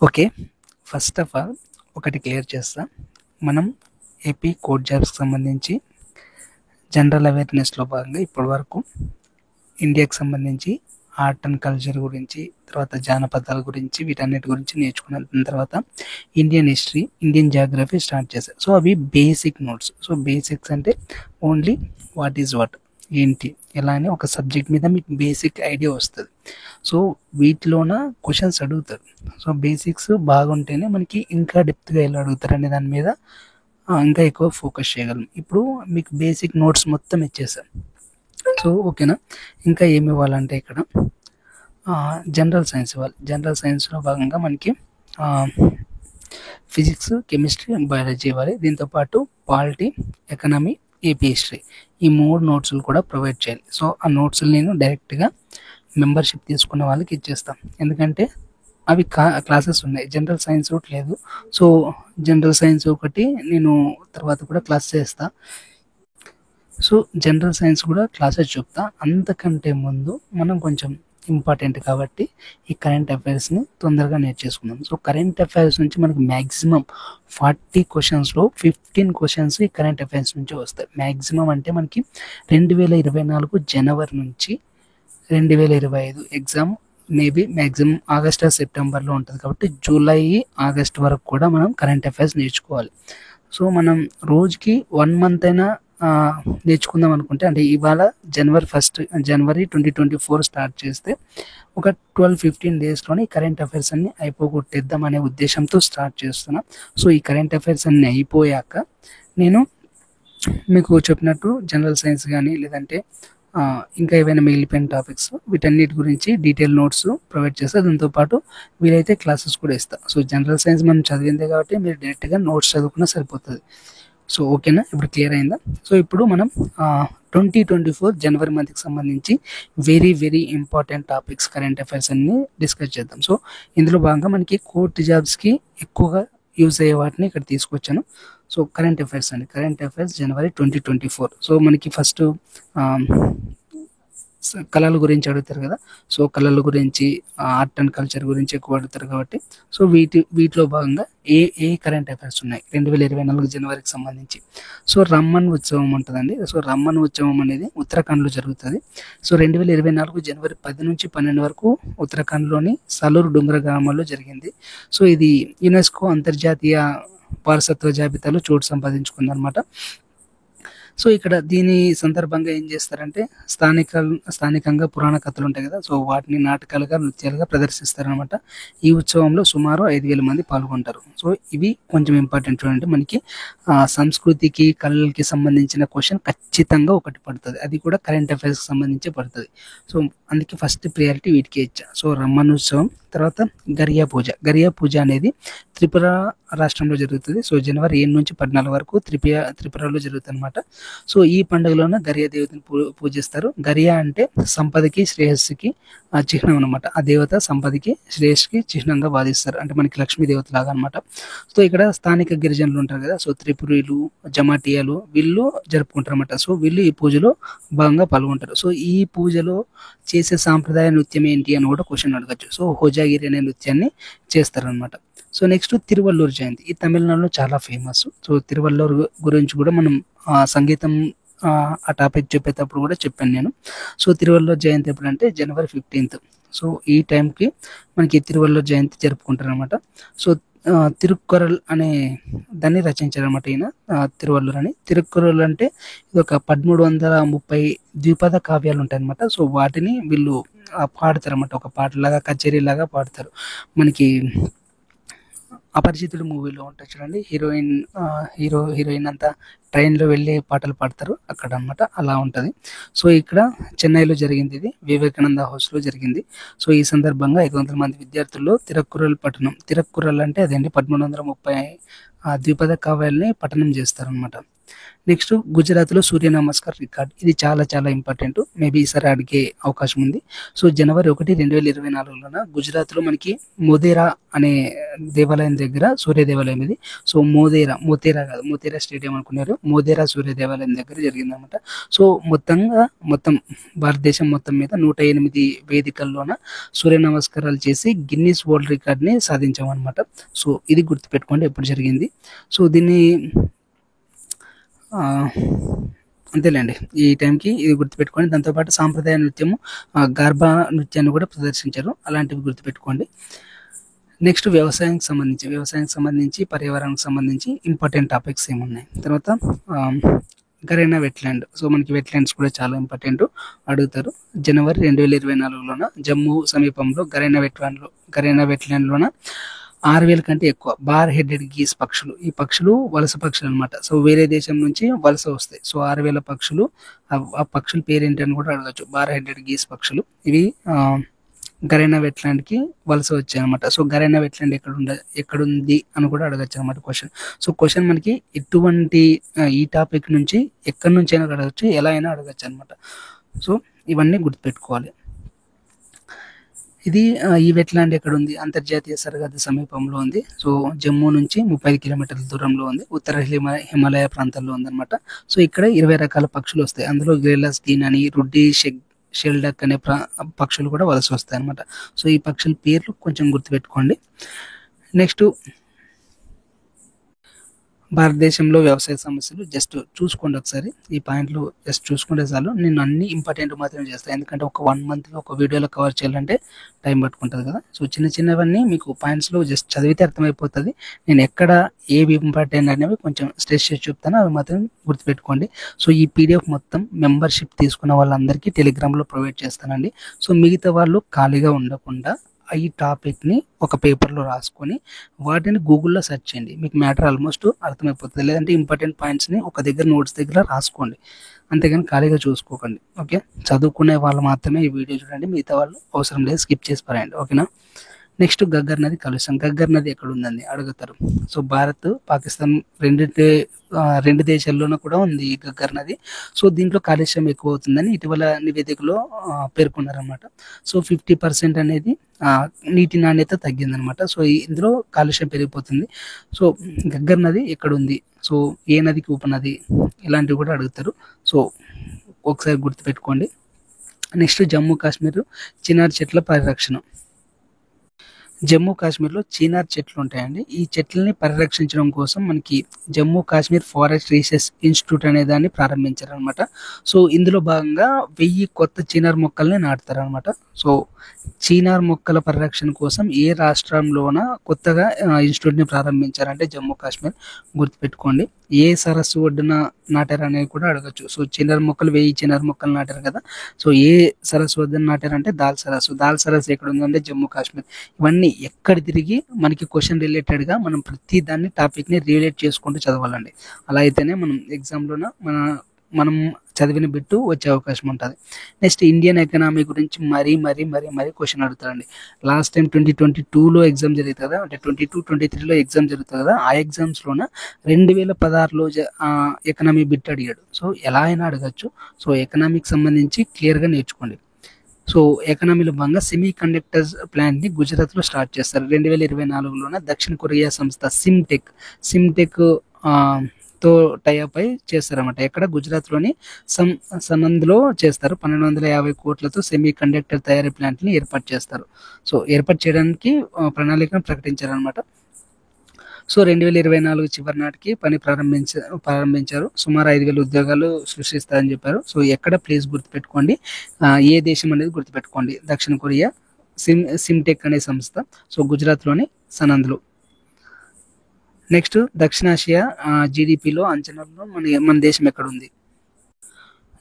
Okay. First of all ఒకటి clear చేస్తా. మనం ఏపీ కోడ్ జాబ్స్‌కి సంబంధించి జనరల్ అవేర్‌నెస్‌లో భాగంగా ఇప్పటి వరకు ఇండియాకి సంబంధించి ఆర్ట్ అండ్ కల్చర్ గురించి, తర్వాత జానపదాల గురించి, వీటన్నిటి గురించి నేర్చుకున్నాను. దాని తర్వాత Indian history, Indian Geography start చేశా. సో అవి బేసిక్ నోట్స్. సో బేసిక్స్ అంటే ఓన్లీ వాట్ ఈజ్ వాట్, ఏంటి, ఎలా అని ఒక సబ్జెక్ట్ మీద మీకు బేసిక్ ఐడియా వస్తుంది. సో వీటిలోన క్వశ్చన్స్ అడుగుతారు. సో బేసిక్స్ బాగుంటేనే మనకి ఇంకా డెప్త్గా ఎలా అడుగుతారు అనే దాని మీద ఇంకా ఎక్కువ ఫోకస్ చేయగలం. ఇప్పుడు మీకు బేసిక్ నోట్స్ మొత్తం ఇచ్చేసాను. సో ఓకేనా. ఇంకా ఏమి ఇవ్వాలంటే ఇక్కడ జనరల్ సైన్స్ ఇవ్వాలి. జనరల్ సైన్స్లో భాగంగా మనకి ఫిజిక్స్, కెమిస్ట్రీ అండ్ బయాలజీ ఇవ్వాలి. దీంతోపాటు పాలిటీ, ఎకనామీ, ఏపీ హిస్టరీ, ఈ 3 నోట్స్లు కూడా ప్రొవైడ్ చేయాలి. సో ఆ నోట్స్లు నేను డైరెక్ట్గా మెంబర్షిప్ తీసుకున్న వాళ్ళకి ఇచ్చేస్తాం. ఎందుకంటే అవి క్లాసెస్ ఉన్నాయి, జనరల్ సైన్స్ ఒకటి లేదు. సో జనరల్ సైన్స్ ఒకటి నేను తర్వాత కూడా క్లాస్ చేస్తా. సో జనరల్ సైన్స్ కూడా క్లాసెస్ చెప్తా. అంతకంటే ముందు మనం కొంచెం ఇంపార్టెంట్ కాబట్టి ఈ కరెంట్ అఫైర్స్ని తొందరగా నేర్చేసుకుందాం. సో కరెంట్ అఫైర్స్ నుంచి మనకి మ్యాక్సిమం 40 క్వశ్చన్స్లో 15 క్వశ్చన్స్ ఈ కరెంట్ అఫైర్స్ నుంచి వస్తాయి. మ్యాక్సిమం అంటే మనకి 2024 జనవరి నుంచి 2025 exam maybe maximum August or సెప్టెంబర్లో ఉంటుంది కాబట్టి జూలై, ఆగస్ట్ వరకు కూడా మనం కరెంట్ అఫైర్స్ నేర్చుకోవాలి. సో మనం రోజుకి 1 మంత్ అయినా నేర్చుకుందాం అనుకుంటే, అంటే ఇవాళ జనవరి 2024 స్టార్ట్ చేస్తే ఒక 12-15 డేస్లోనే కరెంట్ అఫైర్స్ అన్ని అయిపోగొట్టేద్దాం అనే ఉద్దేశంతో స్టార్ట్ చేస్తున్నా. సో ఈ కరెంట్ అఫైర్స్ అన్ని అయిపోయాక నేను మీకు చెప్పినట్టు జనరల్ సైన్స్ కానీ లేదంటే ఇంకా ఏవైనా మిగిలిపోయిన టాపిక్స్ వీటన్నిటి గురించి డీటెయిల్ నోట్స్ ప్రొవైడ్ చేస్తా. దాంతోపాటు వీలైతే క్లాసెస్ కూడా ఇస్తా. సో జనరల్ సైన్స్ మనం చదివిందే కాబట్టి మీరు డైరెక్ట్గా నోట్స్ చదువుకున్నా సరిపోతుంది. సో ఓకేనా, ఇప్పుడు క్లియర్ అయిందా? సో ఇప్పుడు మనం 2024 జనవరి మంత్కి సంబంధించి very very important topics current affairs అన్ని డిస్కస్ చేద్దాం. సో ఇందులో భాగంగా మనకి కోర్ట్ జాబ్స్కి ఎక్కువగా యూజ్ అయ్యే వాటిని ఇక్కడ తీసుకొచ్చాను. సో కరెంట్ అఫైర్స్ అండి, కరెంట్ అఫైర్స్ జనవరి 2024. సో మనకి ఫస్ట్ కళల గురించి అడుగుతారు కదా. సో కళల గురించి, ఆర్ట్ అండ్ కల్చర్ గురించి ఎక్కువ అడుగుతారు కాబట్టి సో వీటిలో భాగంగా ఏ కరెంట్ అఫైర్స్ ఉన్నాయి 2024 జనవరికి సంబంధించి. సో రమ్మన్ ఉత్సవం ఉంటుందండి. సో రమ్మన్ ఉత్సవం అనేది ఉత్తరాఖండ్లో జరుగుతుంది. సో 2024 జనవరి 10 నుంచి 12 వరకు ఉత్తరాఖండ్లోని సలూర్ డుంగర గ్రామాల్లో జరిగింది. సో ఇది యునెస్కో అంతర్జాతీయ వారసత్వ జాబితాలో చోటు సంపాదించుకుందనమాట. సో ఇక్కడ దీని సందర్భంగా ఏం చేస్తారంటే స్థానికంగా పురాణ కథలు ఉంటాయి కదా. సో వాటిని నాటకాలుగా, నృత్యాలుగా ప్రదర్శిస్తారనమాట. ఈ ఉత్సవంలో సుమారు 5,000 మంది పాల్గొంటారు. సో ఇవి కొంచెం ఇంపార్టెంట్ చూడండి. మనకి సంస్కృతికి, కళలకి సంబంధించిన క్వశ్చన్ ఖచ్చితంగా ఒకటి పడుతుంది, అది కూడా కరెంట్ అఫైర్స్కి సంబంధించి పడుతుంది. సో అందుకే ఫస్ట్ ప్రియారిటీ వీటికే ఇచ్చా. సో రమ్మన్ ఉత్సవం, తర్వాత గరియా పూజ. గరియా పూజ అనేది త్రిపుర రాష్ట్రంలో జరుగుతుంది. సో జనవరి 7 నుంచి 14 వరకు త్రిపురలో జరుగుతుంది అనమాట. సో ఈ పండుగలోన గరియా దేవతని పూజిస్తారు. గరియా అంటే సంపదకి, శ్రేయస్సుకి చిహ్నం అనమాట. ఆ దేవత సంపదకి, శ్రేయస్సుకి చిహ్నంగా వాదిస్తారు, అంటే మనకి లక్ష్మీ దేవత లాగా అనమాట. సో ఇక్కడ స్థానిక గిరిజనులు ఉంటారు కదా. సో త్రిపురీలు, జమాటియాలు వీళ్ళు జరుపుకుంటారు అనమాట. సో వీళ్ళు ఈ పూజలో భాగంగా పాల్గొంటారు. సో ఈ పూజలో చేసే సాంప్రదాయ నృత్యం ఏంటి అని కూడా క్వశ్చన్ అడగచ్చు. సో హోజాగిరి అనే నృత్యాన్ని చేస్తారనమాట. సో నెక్స్ట్ తిరువల్లూరు జయంతి, ఈ తమిళనాడులో చాలా ఫేమస్. సో తిరువల్లూరు గురించి కూడా మనం సంగీతం ఆ టాపిక్ చెప్పేటప్పుడు కూడా చెప్పాను నేను. సో తిరువల్లూరు జయంతి ఎప్పుడంటే జనవరి 15. సో ఈ టైంకి మనకి తిరువల్లూరు జయంతి జరుపుకుంటారు అనమాట. సో తిరుక్కురల్ అనే దాన్ని రచించారనమాట ఈయన, తిరువల్లూరు అని. తిరుక్కురల్ అంటే ఇది ఒక 1330 ద్విపద కావ్యాలు ఉంటాయన్నమాట. సో వాటిని వీళ్ళు పాడతారు అనమాట, ఒక పాటలాగా, కచేరీలాగా పాడతారు. మనకి అపరిచితుడు మూవీలో ఉంటుంది చూడండి, హీరోయిన్ అంతా ట్రైన్లో వెళ్ళి పాటలు పాడతారు అక్కడ అనమాట, అలా ఉంటుంది. సో ఇక్కడ చెన్నైలో జరిగింది, ఇది వివేకానంద హౌస్లో జరిగింది. సో ఈ సందర్భంగా 500 మంది విద్యార్థుల్లో తిరుక్కురల్ అంటే అదేంటి 1330 ద్విపద కావ్యాలని పఠనం చేస్తారనమాట. నెక్స్ట్ గుజరాత్లో సూర్య నమస్కార్ రికార్డ్, ఇది చాలా చాలా ఇంపార్టెంట్, మేబీ ఈసారి అడిగే అవకాశం ఉంది. సో జనవరి 1, 2024లోన గుజరాత్లో మనకి మోదేరా అనే దేవాలయం దగ్గర సూర్య దేవాలయం ఇది. సో మోతేరా కాదు, మోతేరా స్టేడియం అనుకున్నారు, మోదేరా సూర్య దేవాలయం దగ్గర జరిగిందనమాట. సో మొత్తం భారతదేశం మొత్తం మీద 108 వేదికల్లోన సూర్య నమస్కారాలు చేసి గిన్నిస్ వరల్డ్ రికార్డ్ని సాధించామన్నమాట. సో ఇది గుర్తుపెట్టుకోండి ఎప్పుడు జరిగింది. సో దీన్ని అంతేలేండి, ఈ టైంకి ఇది గుర్తుపెట్టుకోండి. దాంతోపాటు సాంప్రదాయ నృత్యము గార్బా నృత్యాన్ని కూడా ప్రదర్శించారు, అలాంటివి గుర్తుపెట్టుకోండి. నెక్స్ట్ వ్యవసాయానికి సంబంధించి పర్యావరణానికి సంబంధించి ఇంపార్టెంట్ టాపిక్స్ ఏమున్నాయి. తర్వాత గరైనా వెట్లాండ్, సో మనకి వెట్లాండ్స్ కూడా చాలా ఇంపార్టెంట్, అడుగుతారు. జనవరి 2024లోన జమ్మూ సమీపంలో గరైనా వెట్లాండ్లోన 6,000 కంటే ఎక్కువ బార్ హెడెడ్ గీస్ పక్షులు, ఈ పక్షులు వలస పక్షులు అనమాట. సో వేరే దేశం నుంచి వలస వస్తాయి. సో 6,000 పక్షులు, ఆ పక్షుల పేరేంటి అని కూడా అడగచ్చు. బార్ హెడెడ్ గీస్ పక్షులు ఇవి గరైనా వెట్లాండ్కి వలస వచ్చాయి అనమాట. సో గరైనా వెట్లాండ్ ఎక్కడుంది అని కూడా అడగచ్చు అనమాట క్వశ్చన్. సో క్వశ్చన్ మనకి ఎటువంటి ఈ టాపిక్ నుంచి ఎక్కడి నుంచి అయినా అడగచ్చు, ఎలా అయినా అడగచ్చు అనమాట. సో ఇవన్నీ గుర్తుపెట్టుకోవాలి. ఇది ఈ వెట్లాండ్ ఎక్కడ ఉంది, అంతర్జాతీయ సరిహద్దు సమీపంలో ఉంది. సో జమ్మూ నుంచి 35 కిలోమీటర్ల దూరంలో ఉంది, ఉత్తర హిమాలయ ప్రాంతాల్లో ఉందన్నమాట. సో ఇక్కడ 20 రకాల పక్షులు వస్తాయి, అందులో గ్రేలస్ డీన్ అని, రుడ్డి షెల్డక్ అనే పక్షులు కూడా వలస వస్తాయి అనమాట. సో ఈ పక్షుల పేర్లు కొంచెం గుర్తుపెట్టుకోండి. నెక్స్ట్ భారతదేశంలో వ్యవసాయ సమస్యలు జస్ట్ చూసుకోండి ఒకసారి, ఈ పాయింట్లు జస్ట్ చూసుకుంటే చాలు. నేను అన్ని ఇంపార్టెంట్ మాత్రమే చేస్తాను, ఎందుకంటే ఒక 1 మంత్లో ఒక వీడియోలో కవర్ చేయాలంటే టైం పట్టుకుంటుంది కదా. సో చిన్నవన్నీ మీకు పాయింట్స్లో జస్ట్ చదివితే అర్థమైపోతుంది. నేను ఎక్కడ ఏవి ఇంపార్టెంట్ అనేవి కొంచెం స్ట్రెస్ చేసి చెప్తాను, అవి మాత్రం గుర్తుపెట్టుకోండి. సో ఈ పీడిఎఫ్ మొత్తం మెంబర్షిప్ తీసుకున్న వాళ్ళందరికీ టెలిగ్రామ్లో ప్రొవైడ్ చేస్తానండి. సో మిగతా వాళ్ళు ఖాళీగా ఉండకుండా ఈ టాపిక్ని ఒక పేపర్లో రాసుకొని వాటిని గూగుల్లో సెర్చ్ చేయండి, మీకు మ్యాటర్ ఆల్మోస్ట్ అర్థమైపోతుంది. లేదంటే ఇంపార్టెంట్ పాయింట్స్ని ఒక దగ్గర నోట్స్ దగ్గర రాసుకోండి, అంతేగాని ఖాళీగా చూసుకోకండి. ఓకే, చదువుకునే వాళ్ళు మాత్రమే ఈ వీడియో చూడండి, మిగతా వాళ్ళు అవసరం లేదు, స్కిప్ చేసి పారేయండి. ఓకేనా. నెక్స్ట్ గగ్గర్ నది కలుషం, గగ్గర్ నది ఎక్కడ ఉందని అడుగుతారు. సో భారత్ పాకిస్తాన్ రెండు దేశాల్లోనూ కూడా ఉంది ఈ గగ్గర్ నది. సో దీంట్లో కాలుష్యం ఎక్కువ అవుతుందని ఇటీవల నివేదికలో పేర్కొన్నారనమాట. సో 50% అనేది నీటి నాణ్యత తగ్గిందనమాట. సో ఇందులో కాలుష్యం పెరిగిపోతుంది. సో గగ్గర్ నది ఎక్కడ ఉంది, సో ఏ నదికి ఉపనది, ఇలాంటివి కూడా అడుగుతారు. సో ఒకసారి గుర్తుపెట్టుకోండి. నెక్స్ట్ జమ్మూ కాశ్మీర్ చిన్నారి చెట్ల పరిరక్షణ. జమ్మూ కాశ్మీర్లో చినార్ చెట్లు ఉంటాయండి. ఈ చెట్లని పరిరక్షించడం కోసం మనకి Jammu Kashmir forest research institute అనే దాన్ని ప్రారంభించారనమాట. సో ఇందులో భాగంగా 1000 కొత్త చినార్ మొక్కల్ని నాటుతారనమాట. సో చినార్ మొక్కల పరిరక్షణ కోసం ఏ రాష్ట్రంలోన కొత్తగా ఇన్స్టిట్యూట్ని ప్రారంభించారంటే జమ్మూ కాశ్మీర్. గుర్తుపెట్టుకోండి, ఏ సరస్సు ఒడ్డున నాటారు అనేది కూడా అడగచ్చు. సో 1000 చినార్ మొక్కలు నాటారు కదా, సో ఏ సరస్సు వద్ద నాటారంటే దాల్ సరస్సు ఎక్కడ ఉందంటే జమ్మూ కాశ్మీర్. ఇవన్నీ ఎక్కడ తిరిగి మనకి క్వశ్చన్ రిలేటెడ్గా మనం ప్రతి దాన్ని టాపిక్ని రిలేట్ చేసుకుంటూ చదవాలండి. అలా అయితేనే మనం ఎగ్జామ్లోన మనం చదివిన బిట్టు వచ్చే అవకాశం ఉంటుంది. నెక్స్ట్ ఇండియన్ ఎకనామీ గురించి మరీ క్వశ్చన్ అడుగుతారండి. లాస్ట్ టైం 2022లో ఎగ్జామ్ జరుగుతుంది కదా, అంటే 22-23లో ఎగ్జామ్ జరుగుతుంది కదా, ఆ ఎగ్జామ్స్లోన 2016లో ఎకనామీ బిట్ అడిగాడు. సో ఎలా అయినా అడగచ్చు. సో ఎకనామీకి సంబంధించి క్లియర్గా నేర్చుకోండి. సో ఎకనామీలో భాగంగా సెమీ కండక్టర్స్ ప్లాంట్ని గుజరాత్లో స్టార్ట్ చేస్తారు. 2024లోన దక్షిణ కొరియా సంస్థ సిమ్టెక్ తో టైఅప్ అయి చేస్తారన్నమాట. ఎక్కడ గుజరాత్లోని సనంద్లో చేస్తారు. 1250 కోట్లతో సెమీ కండక్టర్ తయారీ ప్లాంట్ని ఏర్పాటు చేస్తారు. సో ఏర్పాటు చేయడానికి ప్రణాళికను ప్రకటించారనమాట. సో 2024 చివరి నాటికి పని ప్రారంభించారు. సుమారు 5,000 ఉద్యోగాలు సృష్టిస్తారని చెప్పారు. సో ఎక్కడ ప్లేస్ గుర్తుపెట్టుకోండి, ఏ దేశం అనేది గుర్తుపెట్టుకోండి. దక్షిణ కొరియా సిమ్టెక్ అనే సంస్థ. సో గుజరాత్లోని సనంద్లో. నెక్స్ట్ దక్షిణాసియా జీడిపిలో అంచనాల్లో మన దేశం ఎక్కడుంది.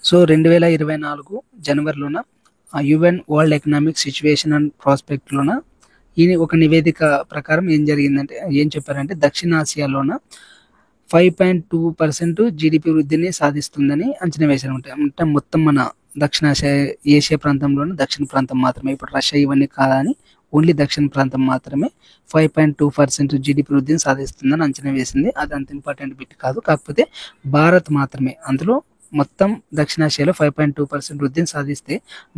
సో 2024 జనవరిలోన UN world economic situation and ప్రాస్పెక్ట్లోన ఈ ఒక నివేదిక ప్రకారం ఏం చెప్పారంటే దక్షిణాసియాలోన 5.2% జీడిపి వృద్ధిని సాధిస్తుందని అంచనా వేశారు. అంటే మొత్తం మన ఏషియా ప్రాంతంలోనే దక్షిణ ప్రాంతం మాత్రమే, ఇప్పుడు రష్యా ఇవన్నీ కాదని ఓన్లీ దక్షిణ ప్రాంతం మాత్రమే 5.2% జీడిపి వృద్ధిని సాధిస్తుందని అంచనా వేసింది. అది అంత ఇంపార్టెంట్ బిట్ కాదు. కాకపోతే భారత్ మాత్రమే అందులో మొత్తం దక్షిణాసియాలో 5.2% వృద్ధిని సాధిస్తే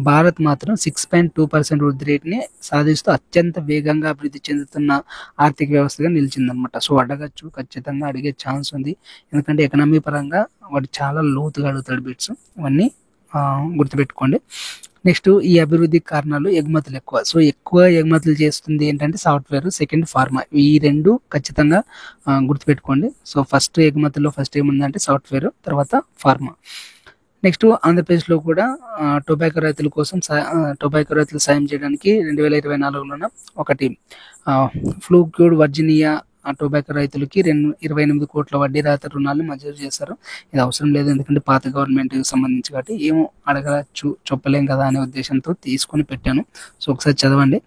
భారత్ మాత్రం 6.2% వృద్ధి రేటుని సాధిస్తూ అత్యంత వేగంగా అభివృద్ధి చెందుతున్న ఆర్థిక వ్యవస్థగా నిలిచిందనమాట. సో అడగచ్చు, ఖచ్చితంగా అడిగే ఛాన్స్ ఉంది. ఎందుకంటే ఎకనామీ పరంగా వాడు చాలా లోతుగా అడుగుతాడు బిట్స్. ఇవన్నీ గుర్తుపెట్టుకోండి. నెక్స్ట్ ఈ అభివృద్ధి కారణాలు ఎగుమతులు ఎక్కువ. సో ఎక్కువ ఎగుమతులు చేస్తుంది ఏంటంటే సాఫ్ట్వేర్, సెకండ్ ఫార్మా. ఈ రెండు ఖచ్చితంగా గుర్తుపెట్టుకోండి. సో ఫస్ట్ ఎగుమతుల్లో ఫస్ట్ ఏముందంటే సాఫ్ట్వేర్, తర్వాత ఫార్మా. నెక్స్ట్ ఆంధ్రప్రదేశ్లో కూడా టొబాకో రైతులు సాయం చేయడానికి 2024లోన ఒకటి ఫ్లూక్యూడ్ వర్జీనియా టొబాకో రైతులకి 28 కోట్ల వడ్డీ రాయితీ రుణాలను మంజూరు చేశారు. ఇది అవసరం లేదు, ఎందుకంటే పాత గవర్నమెంట్కి సంబంధించి కాబట్టి ఏమో అడగచ్చు, చెప్పలేం కదా అనే ఉద్దేశంతో తీసుకొని పెట్టాను. సో ఒకసారి చదవండి.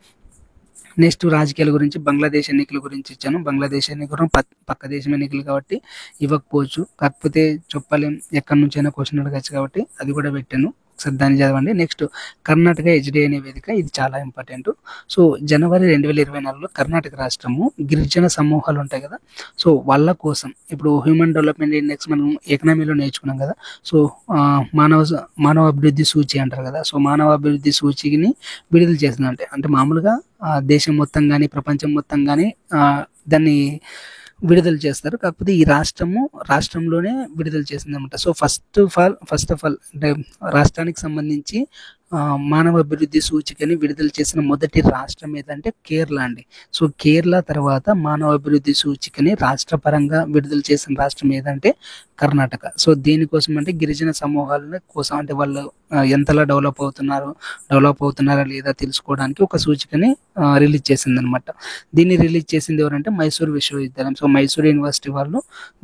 నెక్స్ట్ రాజకీయాల గురించి, బంగ్లాదేశ్ ఎన్నికల గురించి ఇచ్చాను. బంగ్లాదేశ్ ఎన్నికలు పక్క దేశం ఎన్నికలు కాబట్టి ఇవ్వకపోవచ్చు, కాకపోతే చెప్పలేం, ఎక్కడి నుంచైనా క్వశ్చన్ అడగచ్చు కాబట్టి అది కూడా పెట్టాను. ఒకసారి దాన్ని చదవండి. నెక్స్ట్ కర్ణాటక హెచ్డి అనే వేదిక, ఇది చాలా ఇంపార్టెంట్. సో జనవరి 2024లో కర్ణాటక రాష్ట్రము గిరిజన సమూహాలు ఉంటాయి కదా, సో వాళ్ళ కోసం ఇప్పుడు హ్యూమన్ డెవలప్మెంట్ ఇండెక్స్ మనం ఎకనామీలో నేర్చుకున్నాం కదా. సో మానవ అభివృద్ధి సూచి అంటారు కదా. సో మానవ అభివృద్ధి సూచిని విడుదల చేసిందంటే అంటే మామూలుగా దేశం మొత్తం కానీ ప్రపంచం మొత్తం కానీ దాన్ని విడుదల చేస్తారు. కాకపోతే ఈ రాష్ట్రంలోనే విడుదల చేసింది అనమాట. సో ఫస్ట్ ఆఫ్ ఆల్ అంటే రాష్ట్రానికి సంబంధించి మానవ అభివృద్ధి సూచికని విడుదల చేసిన మొదటి రాష్ట్రం ఏదంటే కేరళ అండి. సో కేరళ తర్వాత మానవ అభివృద్ధి సూచికని రాష్ట్ర పరంగా విడుదల చేసిన రాష్ట్రం ఏదంటే కర్ణాటక. సో దీనికోసం అంటే గిరిజన సమూహాల కోసం, అంటే వాళ్ళు ఎంతలా డెవలప్ అవుతున్నారా లేదా తెలుసుకోవడానికి ఒక సూచికని రిలీజ్ చేసింది అనమాట. దీన్ని రిలీజ్ చేసింది ఎవరంటే మైసూర్ విశ్వవిద్యాలయం. సో మైసూర్ యూనివర్సిటీ వాళ్ళు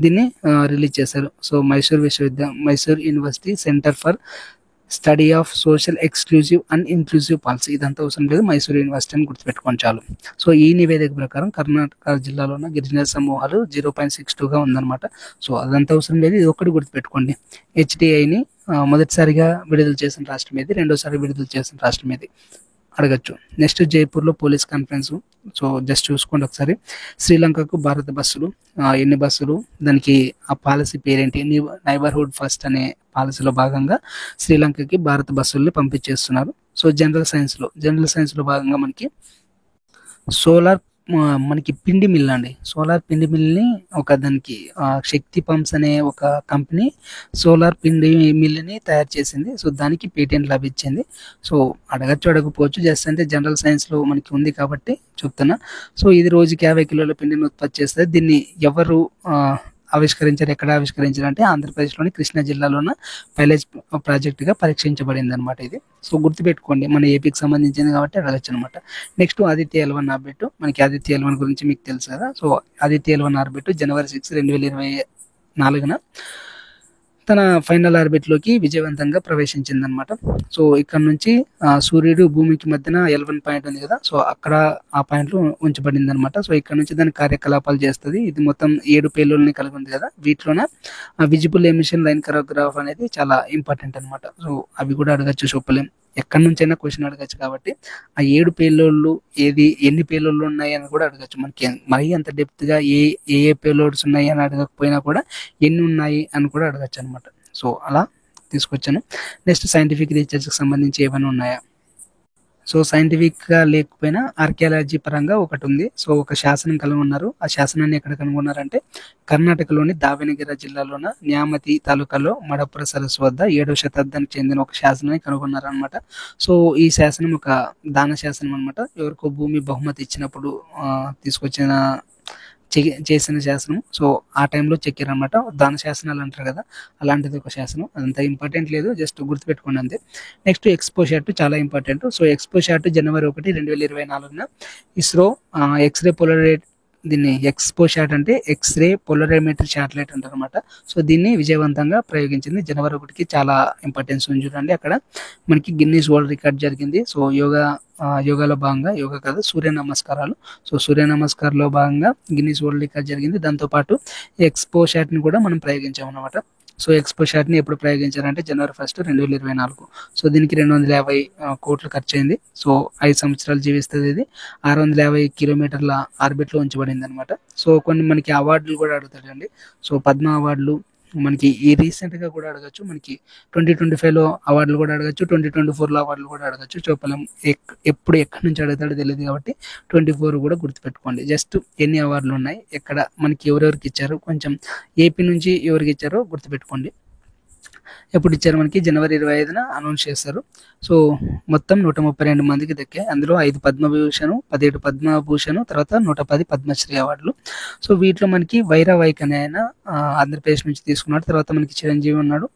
దీన్ని రిలీజ్ చేశారు. So Mysore university centre for study of social exclusive and inclusive policy. ఇదంతా అవసరం లేదు, మైసూర్ యూనివర్సిటీ అని గుర్తుపెట్టుకోండి చాలు. సో ఈ నివేదిక ప్రకారం కర్ణాటక జిల్లాలో ఉన్న గిరిజన సమూహాలు 0.62గా ఉందన్నమాట. సో అదంతా అవసరం లేదు, ఇది ఒకటి గుర్తుపెట్టుకోండి. హెచ్డిఐని మొదటిసారిగా విడుదల చేసిన రాష్ట్రం ఏది, రెండోసారి విడుదల చేసిన రాష్ట్రం ఏది అడగచ్చు. నెక్స్ట్ జైపూర్లో పోలీస్ కాన్ఫరెన్స్. సో జస్ట్ చూసుకోండి ఒకసారి. శ్రీలంకకు భారత బస్సులు, ఎన్ని బస్సులు, దానికి ఆ పాలసీ పేరేంటి, నైబర్హుడ్ ఫస్ట్ అనే పాలసీలో భాగంగా శ్రీలంకకి భారత బస్సుల్ని పంపించేస్తున్నారు. సో జనరల్ సైన్స్లో భాగంగా మనకి పిండి మిల్ అండి. సోలార్ పిండి మిల్ని దానికి శక్తి పంప్స్ అనే ఒక కంపెనీ సోలార్ పిండి మిల్ని తయారు చేసింది. సో దానికి పేటెంట్ లభించింది. సో అడగకపోవచ్చు, జస్ట్ అంటే జనరల్ సైన్స్లో మనకి ఉంది కాబట్టి చెప్తున్నా. సో ఇది రోజుకి 50 కిలోల పిండిని ఉత్పత్తి చేస్తుంది. దీన్ని ఎవరు ఎక్కడ ఆవిష్కరించారు అంటే ఆంధ్రప్రదేశ్లోని కృష్ణా జిల్లాలోన పైలట్ ప్రాజెక్టుగా పరీక్షించబడింది అనమాట ఇది. సో గుర్తుపెట్టుకోండి, మన ఏపీకి సంబంధించింది కాబట్టి అడగచ్చు అనమాట. Next Aditya L1 orbit. మనకి ఆదిత్య L1 గురించి మీకు తెలుసు కదా. సో ఆదిత్య L1 ఆర్బిట్ జనవరి 6, 2024 తన ఫైనల్ ఆర్బిట్లోకి విజయవంతంగా ప్రవేశించింది అనమాట. సో ఇక్కడ నుంచి సూర్యుడు భూమికి మధ్యన L1 పాయింట్ ఉంది కదా, సో అక్కడ ఆ పాయింట్లో ఉంచబడింది అనమాట. సో ఇక్కడ నుంచి దాని కార్యకలాపాలు చేస్తుంది. ఇది మొత్తం 7 పేలుల్ని కలిగి ఉంది కదా, వీటిలోన విజిబుల్ ఎమిషన్ లైన్ కరోగ్రాఫ్ అనేది చాలా ఇంపార్టెంట్ అనమాట. సో అవి కూడా అడగచ్చు, చెప్పలేం, ఎక్కడి నుంచైనా క్వశ్చన్ అడగచ్చు. కాబట్టి ఆ 7 పేలోడ్లు ఎన్ని పేలోడ్లు ఉన్నాయి అని కూడా అడగచ్చు. మనకి మరీ అంత డెప్త్గా ఏ పేలోడ్స్ ఉన్నాయి అని అడగకపోయినా కూడా ఎన్ని ఉన్నాయి అని కూడా అడగచ్చు అనమాట. సో అలా తీసుకొచ్చాను. నెక్స్ట్ సైంటిఫిక్ రీసెర్చ్కి సంబంధించి ఏమైనా ఉన్నాయా? సో సైంటిఫిక్గా లేకపోయినా ఆర్కియాలజీ పరంగా ఒకటి ఉంది. సో ఒక శాసనం కనుగొన్నారు. ఆ శాసనాన్ని ఎక్కడ కనుగొన్నారంటే కర్ణాటకలోని దావణగిరి జిల్లాలోన న్యామతి తాలూకాలో మడపుర సరస్సు వద్ద 7వ శతాబ్దానికి చెందిన ఒక శాసనాన్ని కనుగొన్నారు అనమాట. సో ఈ శాసనం ఒక దాన శాసనం అనమాట. ఎవరికో భూమి బహుమతి ఇచ్చినప్పుడు చేసిన శాసనం. సో ఆ టైంలో చెక్కారనమాట. దాన శాసనాలు అంటారు కదా, అలాంటిది ఒక శాసనం. అదంతా ఇంపార్టెంట్ లేదు, జస్ట్ గుర్తుపెట్టుకోండి అంతే. నెక్స్ట్ ఎక్స్పో షాట్ చాలా ఇంపార్టెంట్. సో ఎక్స్పో షాట్ జనవరి 1, 2024 ఇస్రో ఎక్స్రే పోలరైట్, దీన్ని ఎక్స్పో షాట్ అంటే ఎక్స్రే పోలరైమెట్రీ శాటిలైట్ అంటారు అనమాట. సో దీన్ని విజయవంతంగా ప్రయోగించింది. జనవరి 1కి చాలా ఇంపార్టెన్స్ ఉంది చూడండి. అక్కడ మనకి గిన్నీస్ వరల్డ్ రికార్డ్ జరిగింది. సో యోగాలో భాగంగా, యోగా కాదు, సూర్య నమస్కారాలు. సో సూర్య నమస్కారంలో భాగంగా గిన్నీస్ వరల్డ్ రికార్డ్ జరిగింది. దాంతోపాటు ఎక్స్పో షాట్ని కూడా మనం ప్రయోగించాం అనమాట. సో ఎక్స్పో షాట్ని ఎప్పుడు ప్రయోగించారంటే జనవరి 1, 2024. సో దీనికి 250 కోట్లు ఖర్చు అయింది. సో 5 సంవత్సరాలు జీవిస్తుంది. ఇది 650 కిలోమీటర్ల ఆర్బిట్లో ఉంచబడింది అనమాట. సో కొన్ని మనకి అవార్డులు కూడా అడుగుతాడండి. సో పద్మ అవార్డులు మనకి ఈ రీసెంట్గా కూడా అడగచ్చు. మనకి 2025లో అవార్డులు కూడా అడగచ్చు, 2024లో అవార్డులు కూడా అడగచ్చు. చెప్పలేం ఎప్పుడు ఎక్కడి నుంచి అడుగుతాడో తెలియదు కాబట్టి 24 కూడా గుర్తుపెట్టుకోండి. జస్ట్ ఎన్ని అవార్డులు ఉన్నాయి, ఎక్కడ మనకి ఎవరెవరికి ఇచ్చారు, కొంచెం ఏపీ నుంచి ఎవరికి ఇచ్చారో గుర్తుపెట్టుకోండి. ఎప్పుడు ఇచ్చారు మనకి జనవరి 25న అనౌన్స్ చేస్తారు. సో మొత్తం 132 మందికి దక్కాయి. అందులో 5 పద్మవిభూషణ్, 17 పద్మభూషణ్, తర్వాత 110 పద్మశ్రీ అవార్డులు. సో వీటిలో మనకి వైరావైక్ అనే ఆయన ఆంధ్రప్రదేశ్ నుంచి తీసుకున్నాడు. తర్వాత మనకి చిరంజీవి ఉన్నాడు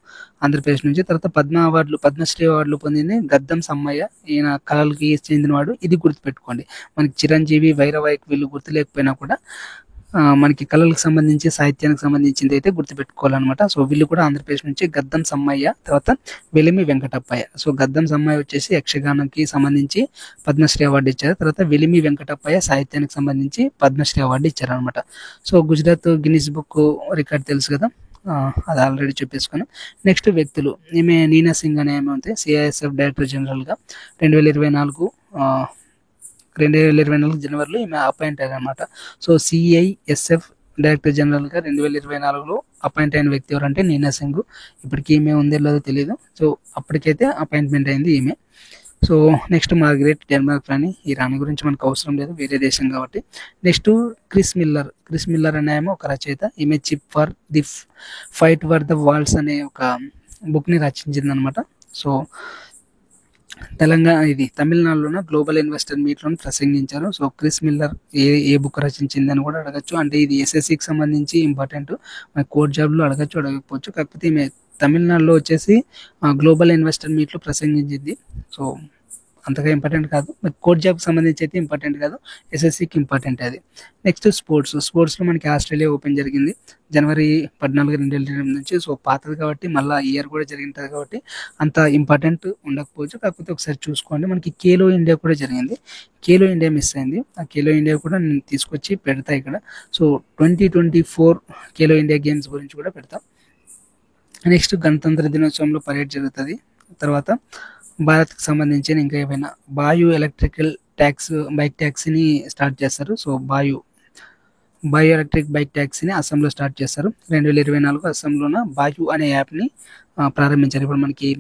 ఆంధ్రప్రదేశ్ నుంచి. తర్వాత పద్మశ్రీ అవార్డులు పొందింది గద్దం సమ్మయ్య, ఈయన కళలకి చెందినవాడు. ఇది గుర్తుపెట్టుకోండి. మనకి చిరంజీవి, వైరావైక్ వీళ్ళు గుర్తు లేకపోయినా కూడా మనకి కళలకు సంబంధించి, సాహిత్యానికి సంబంధించింది అయితే గుర్తుపెట్టుకోవాలన్నమాట. సో వీళ్ళు కూడా ఆంధ్రప్రదేశ్ నుంచి గద్దం సమ్మయ్య, తర్వాత వెలిమి వెంకటప్పయ్య. సో గద్దం సమ్మయ్య వచ్చేసి యక్షగానంకి సంబంధించి పద్మశ్రీ అవార్డు ఇచ్చారు. తర్వాత వెలిమి వెంకటప్పయ్య సాహిత్యానికి సంబంధించి పద్మశ్రీ అవార్డు ఇచ్చారనమాట. So Gujarat Guinness book record తెలుసు కదా, అది ఆల్రెడీ చెప్పేసుకున్నాం. నెక్స్ట్ వ్యక్తులు, ఈమె నీనా సింగ్ అనే ఆమె ఉంది సిఐఎస్ఎఫ్ డైరెక్టర్ జనరల్గా 2024 జనవరిలో ఈమె అపాయింట్ అయ్యారు అనమాట. సో సిఐఎస్ఎఫ్ డైరెక్టర్ జనరల్గా 2024లో అపాయింట్ అయిన వ్యక్తి ఎవరంటే నీనా సింగ్. ఇప్పటికి ఈమె ఉందో లేదో తెలియదు. సో అప్పటికైతే అపాయింట్మెంట్ అయింది ఈమె. సో నెక్స్ట్ మార్గరెట్ డెన్మార్క్ రాణి. ఈ రాణి గురించి మనకు అవసరం లేదు, వేరే దేశం కాబట్టి. నెక్స్ట్ క్రిస్ మిల్లర్ అనే ఆమె ఒక రచయిత. ఈమె chip for the fight for the walls అనే ఒక బుక్ని రచించింది అనమాట. సో తమిళనాడులోన గ్లోబల్ ఇన్వెస్టర్ మీట్లో ప్రసంగించారు. సో క్రిస్ మిల్లర్ ఏ బుక్ రచించింది అని కూడా అడగచ్చు. అంటే ఇది ఎస్ఎస్సికి సంబంధించి ఇంపార్టెంట్, మన కోర్ట్ జాబ్లో అడగచ్చు, అడగకపోవచ్చు. కాకపోతే ఈమె తమిళనాడులో వచ్చేసి గ్లోబల్ ఇన్వెస్టర్ మీట్లో ప్రసంగించింది. సో అంతగా ఇంపార్టెంట్ కాదు, కోర్ట్ జాబ్కి సంబంధించి అయితే ఇంపార్టెంట్ కాదు, ఎస్ఎస్సికి ఇంపార్టెంట్ అది. నెక్స్ట్ స్పోర్ట్స్లో మనకి ఆస్ట్రేలియా ఓపెన్ జరిగింది జనవరి 14, 2008 నుంచి. సో పాతది కాబట్టి మళ్ళీ ఇయర్ కూడా జరిగింటుంది కాబట్టి అంత ఇంపార్టెంట్ ఉండకపోవచ్చు. కాకపోతే ఒకసారి చూసుకోండి. మనకి ఖేలో ఇండియా కూడా జరిగింది. ఖేలో ఇండియా మిస్ అయింది. ఆ ఖేలో ఇండియా కూడా నేను తీసుకొచ్చి పెడతా ఇక్కడ. సో 2024 ఖేలో ఇండియా గేమ్స్ గురించి కూడా పెడతా. నెక్స్ట్ గణతంత్ర దినోత్సవంలో పరేడ్ జరుగుతుంది. తర్వాత భారత్కి సంబంధించిన ఇంకా ఏమైనా బాయు ఎలక్ట్రికల్ బైక్ ట్యాక్సీని స్టార్ట్ చేస్తారు. సో బాయు ఎలక్ట్రిక్ బైక్ ట్యాక్సీని అస్సాంలో స్టార్ట్ చేస్తారు. 2024 అస్సాంలోన బాయు అనే యాప్ని ప్రారంభించారు. ఇప్పుడు మనకి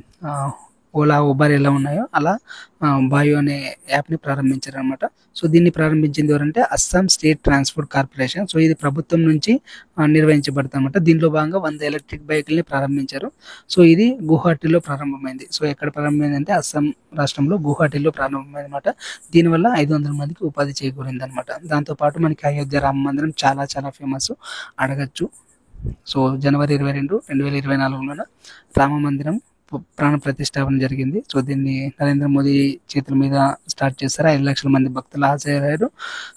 ఓలా, ఉబర్ ఎలా ఉన్నాయో అలా బాయు అనే యాప్ని ప్రారంభించారు అనమాట. సో దీన్ని ప్రారంభించింది ఎవరంటే Assam state transport corporation. So ఇది ప్రభుత్వం నుంచి నిర్వహించబడుతుంది అనమాట. దీనిలో భాగంగా 100 ఎలక్ట్రిక్ బైకుల్ని ప్రారంభించారు. సో ఇది గువాహటిలో ప్రారంభమైంది. సో ఎక్కడ ప్రారంభమైందంటే అస్సాం రాష్ట్రంలో గువాహటిలో ప్రారంభమైంది అనమాట. దీనివల్ల 500 మందికి ఉపాధి చేకూరింది అనమాట. దాంతోపాటు మనకి అయోధ్య రామ మందిరం చాలా ఫేమస్, అడగచ్చు. సో జనవరి 22, 2024లోన రామ మందిరం ప్రాణ ప్రతిష్టాపన జరిగింది. సో దీన్ని నరేంద్ర మోదీ చేతుల మీద స్టార్ట్ చేశారు. 5 లక్షల మంది భక్తులు హాజరయ్యారు.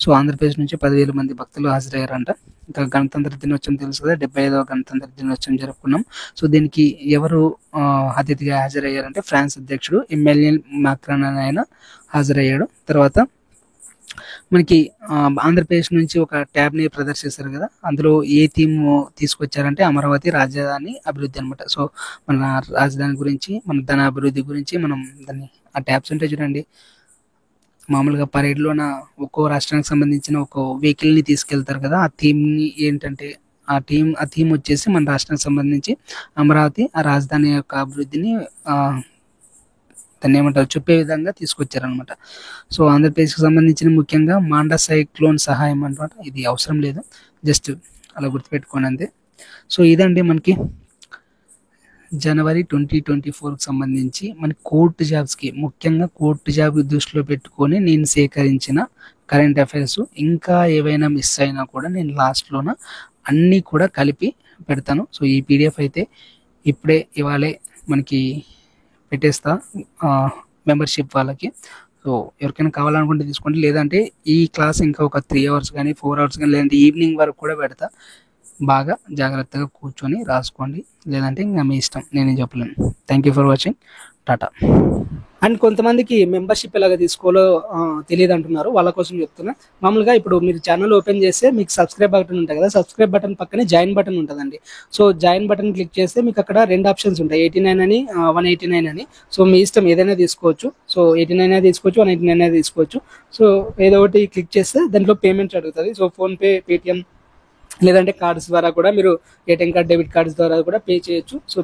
సో ఆంధ్రప్రదేశ్ నుంచి 10,000 మంది భక్తులు హాజరయ్యారంట. ఇంకా గణతంత్ర దినోత్సవం తెలుసు కదా, 75వ గణతంత్ర దినోత్సవం జరుపుకున్నాం. సో దీనికి ఎవరు అతిథిగా హాజరయ్యారంటే ఫ్రాన్స్ అధ్యక్షుడు ఇమ్మాన్యుయల్ మాక్రాన్ అనే ఆయన హాజరయ్యాడు. తర్వాత మనకి ఆంధ్రప్రదేశ్ నుంచి ఒక ట్యాబ్ని ప్రదర్శిస్తారు కదా, అందులో ఏ థీమ్ తీసుకొచ్చారంటే అమరావతి రాజధాని అభివృద్ధి అనమాట. సో మన రాజధాని గురించి, మన ధన అభివృద్ధి గురించి మనం దాన్ని ఆ ట్యాబ్స్ ఉంటాయి చూడండి. మామూలుగా పరేడ్లోన ఒక్కో రాష్ట్రానికి సంబంధించిన ఒక్కో వెహికల్ని తీసుకెళ్తారు కదా, ఆ థీమ్ని ఏంటంటే ఆ థీమ్ వచ్చేసి మన రాష్ట్రానికి సంబంధించి అమరావతి ఆ రాజధాని యొక్క అభివృద్ధిని దాన్ని ఏమంటారు చెప్పే విధంగా తీసుకొచ్చారనమాట. సో ఆంధ్రప్రదేశ్కి సంబంధించిన ముఖ్యంగా మాండా సైక్లోన్ సహాయం అనమాట. ఇది అవసరం లేదు, జస్ట్ అలా గుర్తుపెట్టుకోండి అంతే. సో ఇదండి మనకి జనవరి 2024కి సంబంధించి మన కోర్టు జాబ్స్కి, ముఖ్యంగా కోర్టు జాబ్ దృష్టిలో పెట్టుకొని నేను సేకరించిన కరెంట్ అఫైర్స్. ఇంకా ఏవైనా మిస్ అయినా కూడా నేను లాస్ట్లోన అన్నీ కూడా కలిపి పెడతాను. సో ఈ పీడిఎఫ్ అయితే ఇవాళే మనకి పెట్టేస్తా మెంబర్షిప్ వాళ్ళకి. సో ఎవరికైనా కావాలనుకుంటే తీసుకోండి, లేదంటే ఈ క్లాస్ ఇంకా ఒక 3 అవర్స్ కానీ 4 అవర్స్ కానీ లేదంటే ఈవినింగ్ వరకు కూడా పెడతా. బాగా జాగ్రత్తగా కూర్చొని రాసుకోండి, లేదంటే ఇంకా మీ ఇష్టం, నేనేం చెప్పలేను. Thank you for watching. Tata. And కొంతమందికి మెంబర్షిప్ ఎలాగ తీసుకోవాలో తెలియదు అంటున్నారు, వాళ్ళ కోసం చెప్తున్నా. మామూలుగా ఇప్పుడు మీరు ఛానల్ ఓపెన్ చేస్తే మీకు సబ్స్క్రైబ్ బటన్ ఉంటుంది కదా, సబ్స్క్రైబ్ బటన్ పక్కనే జాయిన్ బటన్ ఉంటుందండి. సో జాయిన్ బటన్ క్లిక్ చేస్తే మీకు అక్కడ 2 ఆప్షన్స్ ఉంటాయి, 89 అని 189 అని. సో మీ ఇష్టం ఏదైనా తీసుకోవచ్చు. సో 89 అయినా తీసుకోవచ్చు, 189 అయినా తీసుకోవచ్చు. సో ఏదో ఒకటి క్లిక్ చేస్తే దాంట్లో పేమెంట్ అడుగుతుంది. సో ఫోన్పే, పేటిఎం లేదంటే కార్డ్స్ ద్వారా కూడా మీరు ఏటీఎం కార్డ్, డెబిట్ కార్డ్స్ ద్వారా కూడా పే చేయొచ్చు. సో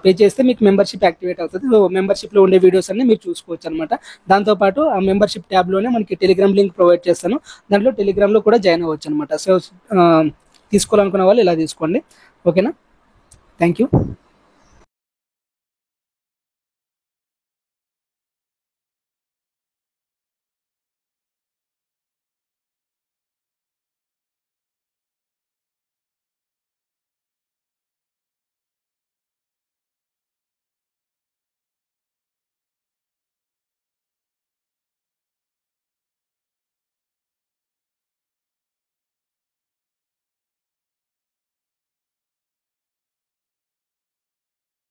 పే చేస్తే మీకు మెంబర్షిప్ యాక్టివేట్ అవుతుంది. సో మెంబర్షిప్లో ఉండే వీడియోస్ అన్ని మీరు చూసుకోవచ్చు అనమాట. దాంతోపాటు ఆ మెంబర్షిప్ ట్యాబ్లోనే మనకి టెలిగ్రామ్ లింక్ ప్రొవైడ్ చేస్తాను, దాంట్లో టెలిగ్రామ్లో కూడా జాయిన్ అవ్వచ్చు అనమాట. సో తీసుకోవాలనుకున్న వాళ్ళు ఇలా తీసుకోండి. ఓకేనా? Thank you.